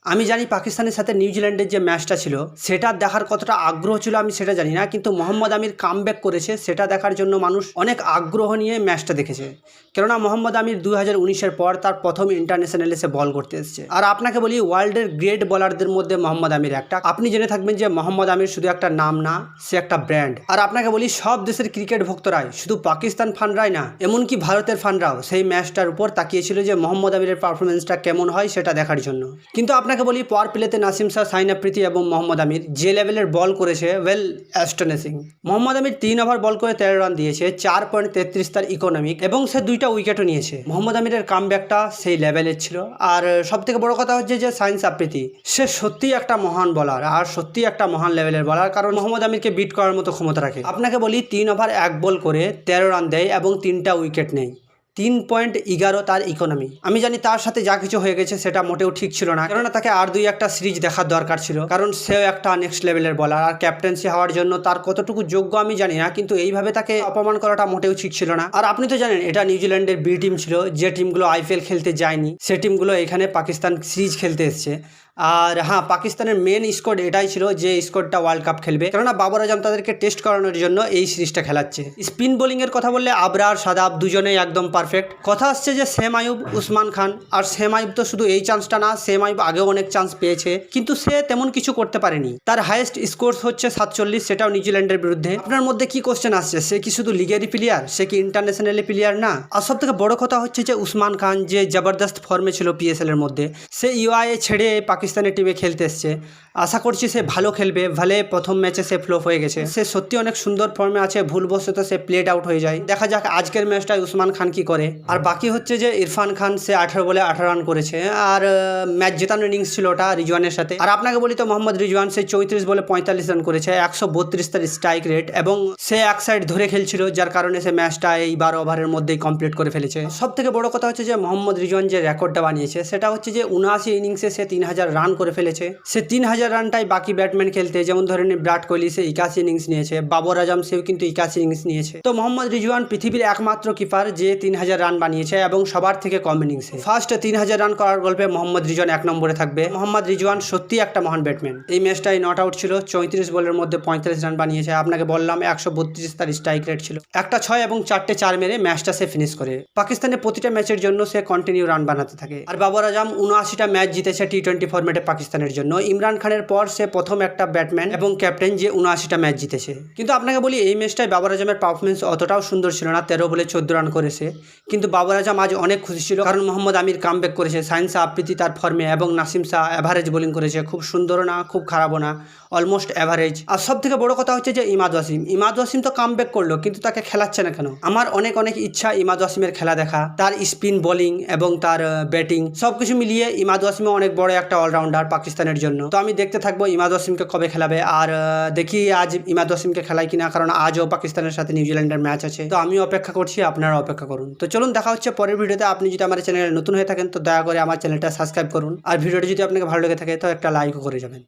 আমি জানি পাকিস্তানের সাথে নিউজিল্যান্ডের যে ম্যাচটা ছিল সেটা দেখার কতটা আগ্রহ ছিল আমি সেটা জানি না, কিন্তু মোহাম্মদ আমির কামব্যাক করেছে সেটা দেখার জন্য মানুষ অনেক আগ্রহ নিয়ে ম্যাচটা দেখেছে। কেননা মোহাম্মদ আমির 2019-এর পর তার প্রথম ইন্টারন্যাশনালে সে বল করতে এসেছে। আর আপনাকে বলি, ওয়ার্ল্ডের গ্রেট বলারদের মধ্যে মোহাম্মদ আমির একটা। আপনি জেনে থাকবেন যে মোহাম্মদ আমির শুধু একটা নাম না, সে একটা ব্র্যান্ড। আর আপনাকে বলি, সব দেশের ক্রিকেট ভক্তরাই, শুধু পাকিস্তান ফানরাই না, এমনকি ভারতের ফানরাও সেই ম্যাচটার উপর তাকিয়েছিল যে মোহাম্মদ আমিরের পারফরমেন্সটা কেমন হয় সেটা দেখার জন্য। কিন্তু আপনাকে বলি, পাওয়ার প্লেতে নাসিম শাহ, সাইন আফ্রিদি এবং মোহাম্মদ আমির যে লেভেলের বল করেছে, ওয়েল অ্যাস্টনিশিং। মোহাম্মদ আমির 3 ওভার বল করে 13 রান দিয়েছে, 4.33 তার ইকোনমিক, এবং সে 2টা উইকেটও নিয়েছে। মোহাম্মদ আমিরের কামব্যাকটা সেই লেভেলের ছিল। আর সবথেকে বড় কথা হচ্ছে যে সাইন আফ্রিদি, সে সত্যিই একটা মহান বলার, আর সত্যিই একটা মহান লেভেলের বলার, কারণ মোহাম্মদ আমিরকে বিট করার মতো ক্ষমতা রাখে। আপনাকে বলি, 3 ওভার 1 বল করে 13 রান দেয় এবং 3টা উইকেট নেয়, 3.11 তার ইকোনমি। আমি জানি তার সাথে যা কিছু হয়ে গেছে সেটা মোটেও ঠিক ছিল না, কেননা তাকে আর 2-1টা সিরিজ দেখার দরকার ছিল, কারণ সেও একটা নেক্সট লেভেলের বলার। আর ক্যাপ্টেন্সি হওয়ার জন্য তার কতটুকু যোগ্য আমি জানি না, কিন্তু এইভাবে তাকে অপমান করাটা মোটেও ঠিক ছিল না। আর আপনি তো জানেন এটা নিউজিল্যান্ডের বি টিম ছিল, যে টিমগুলো আইপিএল খেলতে যায়নি সে টিমগুলো এখানে পাকিস্তান সিরিজ খেলতে এসছে। আর হ্যাঁ, পাকিস্তানের মেন স্কোয়াড এটাই ছিল যে স্কোয়াডটা ওয়ার্ল্ড কাপ খেলবে, কেননা বাবর আজম তাদেরকে টেস্ট করানোর জন্য এই সিরিজটা খেলাচ্ছে। স্পিন বোলিংয়ের কথা বললে আবরার, সাদাব দুজনেই একদম পারফেক্ট। কথা আসছে যে শেম আয়ুব, উসমান খান। আর শেম আয়ুব তো শুধু এই চান্সটা না, শেম আয়ুব আগেও অনেক চান্স পেয়েছে, কিন্তু সে তেমন কিছু করতে পারেনি। তার হাইয়েস্ট স্কোর হচ্ছে 47, সেটাও নিউজিল্যান্ডের বিরুদ্ধে। আপনার মধ্যে কি কোশ্চেন আসছে, সে কি শুধু লিগেরই প্লেয়ার, সে কি ইন্টারন্যাশনালি প্লেয়ার না? আর সব থেকে বড় কথা হচ্ছে যে উসমান খান যে জবরদস্ত ফর্মে ছিল পিএসএল এর মধ্যে, সে ইউআইএ ছেড়ে পাকিস্তানের টিমে খেলতে এসছে। আশা করছি সে ভালো খেলবে। ভলে প্রথম ম্যাচে সে ফ্লপ হয়ে গেছে, সে সত্যি অনেক সুন্দর ফর্মে আছে, ভুলবশত সে প্লেড আউট হয়ে যায়। দেখা যাক আজকের ম্যাচটায় উসমান খান কি করে। আর বাকি হচ্ছে যে ইরফান খান, সে 18 বলে 18 রান করেছে, আর ম্যাচ জেতানোর ইনিংস ছিল ওটা রিজওয়ানের সাথে। আর আপনাকে বলি তো, মোহাম্মদ রিজওয়ান সে 34 বলে 45 রান করেছে, 132 তার স্ট্রাইক রেট, এবং সে এক সাইড ধরে খেলছিল, যার কারণে সে ম্যাচটা এই 12 ওভারের মধ্যেই কমপ্লিট করে ফেলেছে। সব থেকে বড় কথা হচ্ছে যে মোহাম্মদ রিজওয়ান যে রেকর্ডটা বানিয়েছে সেটা হচ্ছে যে 79 ইনিংসে সে 3000 রান করে ফেলেছে। সে 3000 রানটাই বাকি ব্যাটম্যান খেলতে, যেমন ধরেন বিরাট কোহলি, সে 81 ইনিংস নিয়েছে, বাবর আজম সেও কিন্তু 81 ইনিংস নিয়েছে। তো মোহাম্মদ রিজওয়ান পৃথিবীর একমাত্র কিপার যে 3000 রান বানিয়েছে, এবং সবার থেকে কম ইনিংসে। ফার্স্ট 3000 রান করার গল্পে মোহাম্মদ রিজওয়ান 1 নম্বরে থাকবে। মোহাম্মদ রিজওয়ান সত্যি একটা মহান ব্যাটম্যান। এই ম্যাচটাই নট আউট ছিল, 34 বলের মধ্যে 45 রান বানিয়েছে। আপনাকে বললাম 132 তার স্ট্রাইক রেট ছিল, একটা 6 এবং 4টে 4 মেরে ম্যাচটা সে ফিনিশ করে। পাকিস্তানের প্রতিটা ম্যাচের জন্য সে কন্টিনিউ রান বানাতে থাকে। আর বাবর আজম 79টা ম্যাচ জিতেছে টি20 ফরম্যাটে পাকিস্তানের জন্য। ইমরান খানের পর সে প্রথম একটা ব্যাটম্যান এবং ক্যাপ্টেন যে 79টা ম্যাচ জিতেছে। কিন্তু আপনাকে বলি, এই ম্যাচটায় বাবর আজমের পারফরমেন্স অতটাও সুন্দর ছিল না, 13 বলে 14 রান করেছে। কিন্তু বাবর আজম আজ অনেক খুশি ছিল, কারণ মোহাম্মদ আমির কামব্যাক করেছে, সাইন শাহ আফ্রিদি তার ফর্মে, এবং নাসিম শাহ অ্যাভারেজ বোলিং করেছে, খুব সুন্দরও না খুব খারাপও না, অলমোস্ট অ্যাভারেজ। আর সব থেকে বড় কথা হচ্ছে যে ইমাদ ওয়াসিম তো কামব্যাক করলো, কিন্তু তাকে খেলাচ্ছে না কেন? আমার অনেক ইচ্ছা ইমাদ ওয়াসিমের খেলা দেখা, তার স্পিন বোলিং এবং তার ব্যাটিং সবকিছু মিলিয়ে ইমাদ ওয়াসিম অনেক বড় একটা অলরাউন্ডার পাকিস্তানের জন্য। তো আমি দেখতে থাকবো ইমাদ ওয়াসিমকে কবে খেলাবে, আর দেখি আজ ইমাদ ওয়াসিমকে খেলায় কিনা, কারণ আজও পাকিস্তানের সাথে নিউজিল্যান্ডের ম্যাচ আছে। তো আমি অপেক্ষা করছি, আপনারা অপেক্ষা করুন। তো চলুন দেখা হচ্ছে পরের ভিডিওতে। আপনি যদি আমার চ্যানেলে নতুন হয়ে থাকেন তো দয়া করে আমার চ্যানেলটা সাবস্ক্রাইব করুন, আর ভিডিওটি যদি আপনাকে ভালো লেগে থাকে তো একটা লাইকও করে যাবেন।